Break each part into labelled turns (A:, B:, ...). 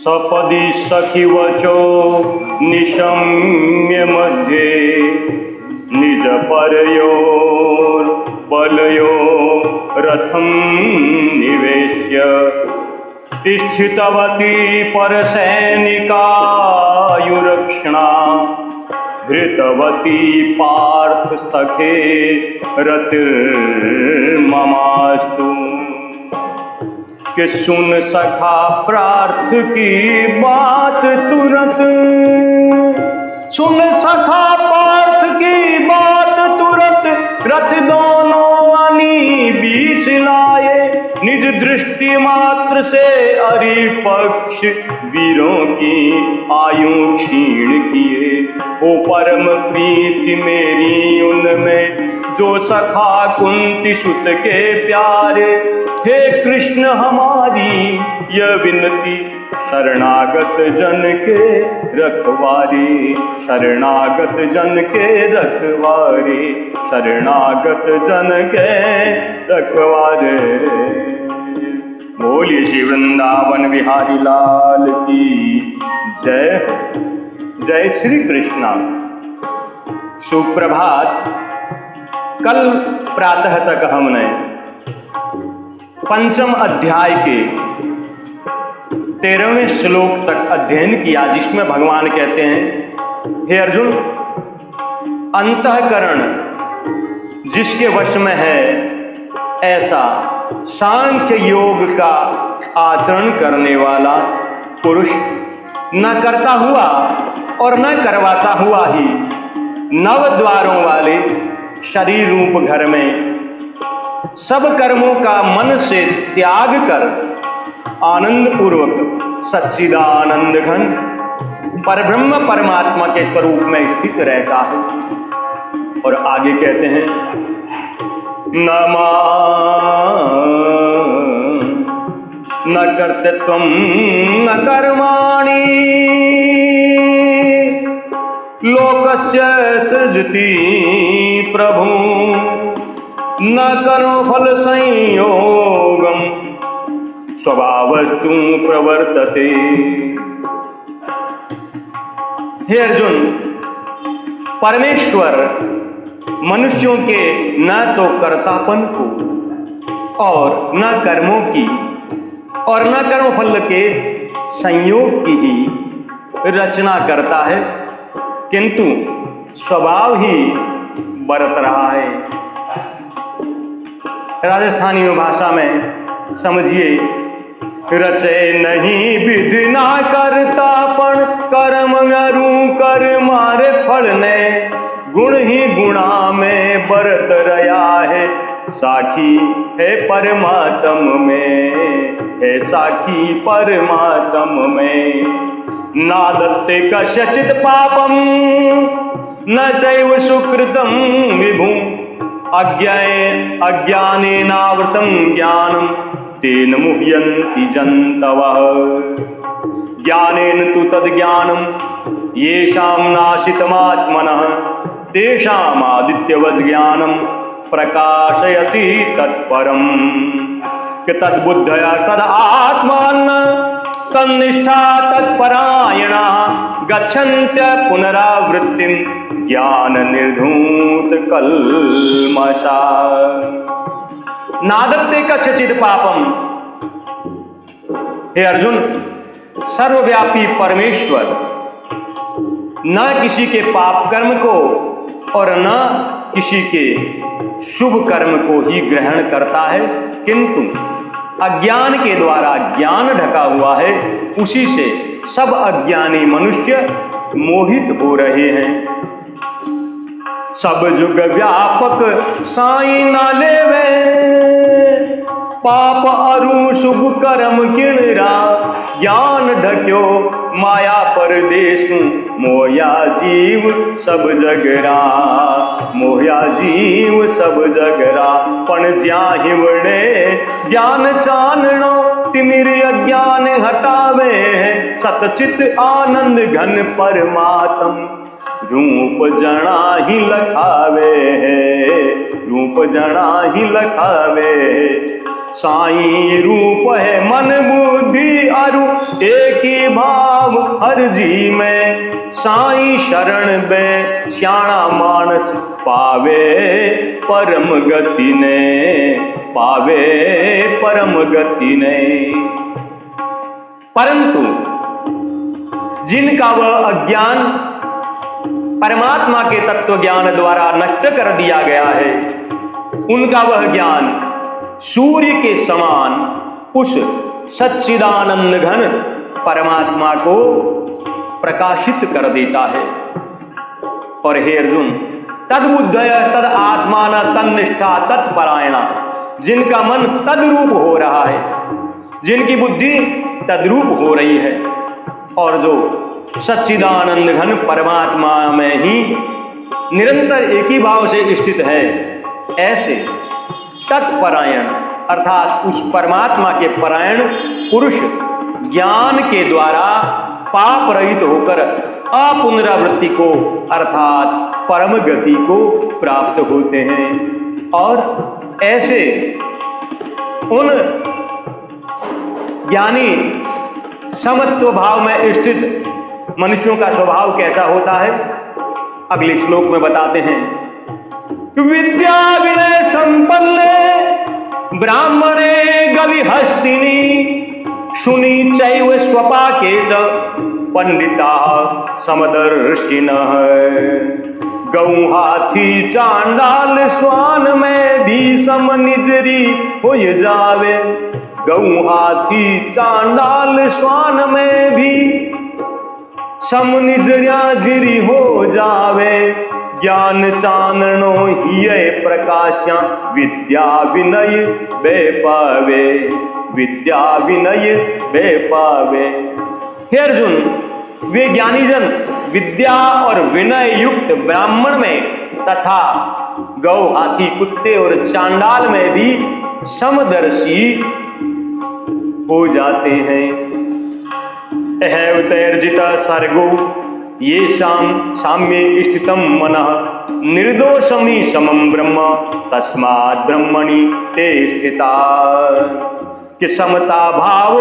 A: सपदि सखी वचो निशम्य मध्ये निज परयोर बलयो रथं निवेश्य स्थितवती परसैनिकायुरक्षणा हृतवती पार्थ सखे रतिर्ममास्तु। कि सुन सखा पार्थ की बात तुरंत, सुन सखा पार्थ की बात तुरंत रथ दोनों अनी बीच लाए। निज दृष्टि मात्र से अरि पक्ष वीरों की आयु क्षीण किए। ओ परम प्रीति मेरी उनमें जो सखा कुंती सुत के प्यारे। हे कृष्ण हमारी यह विनती शरणागत जन के रखवारे, शरणागत जन के रखवारे, शरणागत जन के रखवारे। बोलिए श्री वृंदावन बिहारी लाल की जय। जय श्री कृष्णा। सुप्रभात। कल प्रातः तक हमने पंचम अध्याय के 13वें श्लोक तक अध्ययन किया, जिसमें भगवान कहते हैं, हे अर्जुन, अंतःकरण जिसके वश में है ऐसा सांख्य योग का आचरण करने वाला पुरुष न करता हुआ और न करवाता हुआ ही नव द्वारों वाले शरीर रूप घर में सब कर्मों का मन से त्याग कर आनंद पूर्वक सच्चिदानंद घन परब्रह्म परमात्मा के स्वरूप में स्थित रहता है। और आगे कहते हैं, न करते त्वं न कर्माणि लोकस्य सृजति प्रभु न कर्मफल संयोगम स्वभावस्तु प्रवर्तते। हे अर्जुन, परमेश्वर मनुष्यों के न तो कर्तापन को और न कर्मों की और न कर्मफल के संयोग की ही रचना करता है, किंतु स्वभाव ही बरत रहा है। राजस्थानी भाषा में समझिए, रचे नहीं विधि ना करतापन कर्म अरु कर मारे फल ने। गुण ही गुणा में बरत रहा है साखी है परमात्म में, है साखी परमात्म में। नादत्ते कस्यचित् पापम न चैव सुकृतं विभु अज्ञानेनावृतं ज्ञानं तेन मुह्यन्ति जन्तवः। ज्ञानेन तु तद्ज्ञानं येषां नाशितमात्मनः तेषाम् आदित्यवत् ज्ञानं प्रकाशयति तत्परम्। कि तद्बुद्धया तदात्मानः तन्निष्ठा तत्परायणा गच्छन्त्य पुनरावृत्तिं ज्ञान निर्धूत कल्मषा। नादत्ते कस्यचित् पापम। हे अर्जुन, सर्वव्यापी परमेश्वर न किसी के पाप कर्म को और न किसी के शुभ कर्म को ही ग्रहण करता है, किंतु अज्ञान के द्वारा ज्ञान ढका हुआ है, उसी से सब अज्ञानी मनुष्य मोहित हो रहे हैं। सब जुग व्यापक साई ना लेवे पाप अरु शुभ कर्म किणरा। ज्ञान ढक्यो माया परदेसु मोया जीव सब जगरा, मोया जीव सब जगरा। पण ज्याहि वड़े ज्ञान चानणो तिमिर अज्ञान हटावे। सतचित आनंद घन परमात्म रूप जना ही लखावे, रूप जना ही लखावे। साई रूप है मन बुद्धि अरु एक ही भाव हर जी में। साई शरण बे श्याणा मानस पावे परम गति ने, पावे परम गति ने। परंतु जिनका वह अज्ञान परमात्मा के तत्व ज्ञान द्वारा नष्ट कर दिया गया है, उनका वह ज्ञान सूर्य के समान उस सच्चिदानंद घन परमात्मा को प्रकाशित कर देता है। और हे अर्जुन, तद्बुद्धय तद आत्मान तन्निष्ठा तत्परायणा, जिनका मन तद्रूप हो रहा है, जिनकी बुद्धि तद्रूप हो रही है और जो सच्चिदानंद घन परमात्मा में ही निरंतर एक ही भाव से स्थित है, ऐसे तत्परायण अर्थात उस परमात्मा के परायण पुरुष ज्ञान के द्वारा पाप रहित होकर अपुनरावृत्ति को अर्थात परम गति को प्राप्त होते हैं। और ऐसे उन ज्ञानी समत्व भाव में स्थित मनुष्यों का स्वभाव कैसा होता है, अगले श्लोक में बताते हैं। विद्या विनय संपन्ने ब्राह्मणे गविहस्तिनी, शुनि चैव स्वपाके च पंडिता समदर्शिनः। गौ हाथी चांडाल स्वान में भी सम निजरी हो जावे। गौ हाथी चांडाल स्वान में भी सम निजरी हो जावे। ज्ञान चाननो हिय प्रकाश्या विद्या विनय बे पावे, विद्या विनय बे पावे। हे अर्जुन, वे ज्ञानी जन विद्या और विनय युक्त ब्राह्मण में तथा गौ हाथी कुत्ते और चांडाल में भी समदर्शी हो जाते हैं। अहैवतैर्जित सर्गो ये साम्ये स्थितम मनः, निर्दोषमी समम ब्रह्म तस्मात् ब्रह्मणि ते स्थिता। कि समता भाव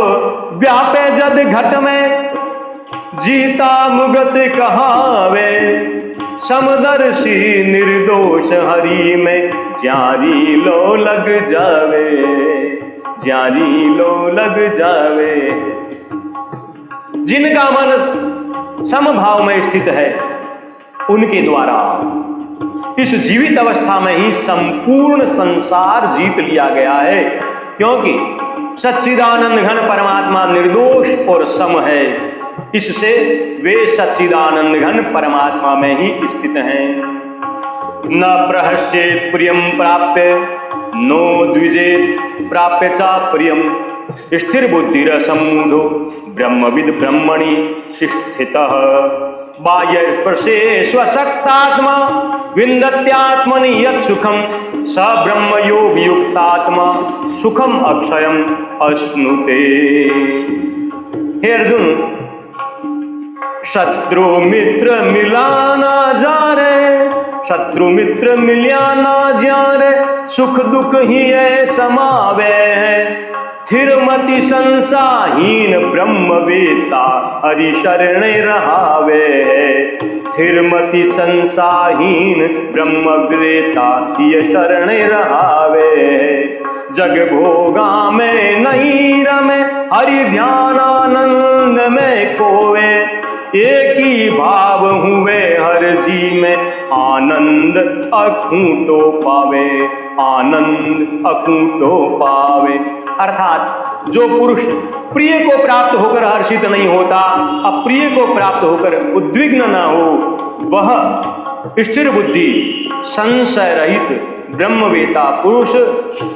A: व्यापे जद घट में, जीता मुगत कहावे। समदर्शी निर्दोष हरि में, ज्यारी लो लग जावे, ज्यारी लो लग जावे। जिनका मन समभाव में स्थित है, उनके द्वारा इस जीवित अवस्था में ही संपूर्ण संसार जीत लिया गया है, क्योंकि सच्चिदानंद घन परमात्मा निर्दोष और सम है। इससे वे सच्चिदानंद घन परमात्मा में ही स्थित हैं। न प्रहस्येत् प्रियम प्राप्य नो द्विजेत् प्राप्य च प्रियम। स्थिर बुद्धिर सम्मूढ़ो ब्रह्मविद ब्रह्मणि स्थितः। बाह्य स्पर्शे स्वशक्तात्मा विन्दत्यात्मनि यत् सुखम, स ब्रह्म योग युक्तात्मा सुखम अक्षयम अश्नुते। हे अर्जुन, शत्रु मित्र मिलाना जा रे, शत्रु मित्र मिलिया ना जा रे। सुख दुख ही है समावे है। थिरमति संसाहीन ब्रह्मवेता हरि शरणे रहावे। थिरमति संसाहीन ब्रह्मवेता ये शरणे रहावे। जग भोगा में नहीं रमे, हरि ध्यान आनंद में कोवे। एक ही भाव हुए हर जी में, आनंद अखूटो पावे, आनंद अखूटो पावे। अर्थात जो पुरुष प्रिय को प्राप्त होकर हर्षित नहीं होता, अप्रिय को प्राप्त होकर उद्विग्न न हो, वह स्थिर बुद्धि संशय रहित ब्रह्मवेता पुरुष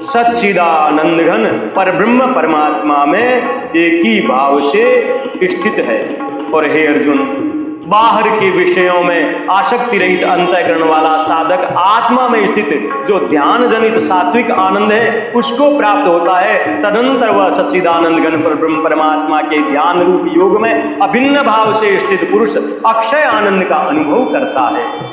A: सच्चिदानंद घन पर ब्रह्म परमात्मा में एक ही भाव से स्थित है। और हे अर्जुन, बाहर के विषयों में आसक्ति रहित अंतःकरण वाला साधक आत्मा में स्थित जो ध्यान जनित सात्विक आनंद है उसको प्राप्त होता है। तदंतर वह सच्चिदानंद घन पर ब्रह्म परमात्मा के ध्यान रूप योग में अभिन्न भाव से स्थित पुरुष अक्षय आनंद का अनुभव करता है।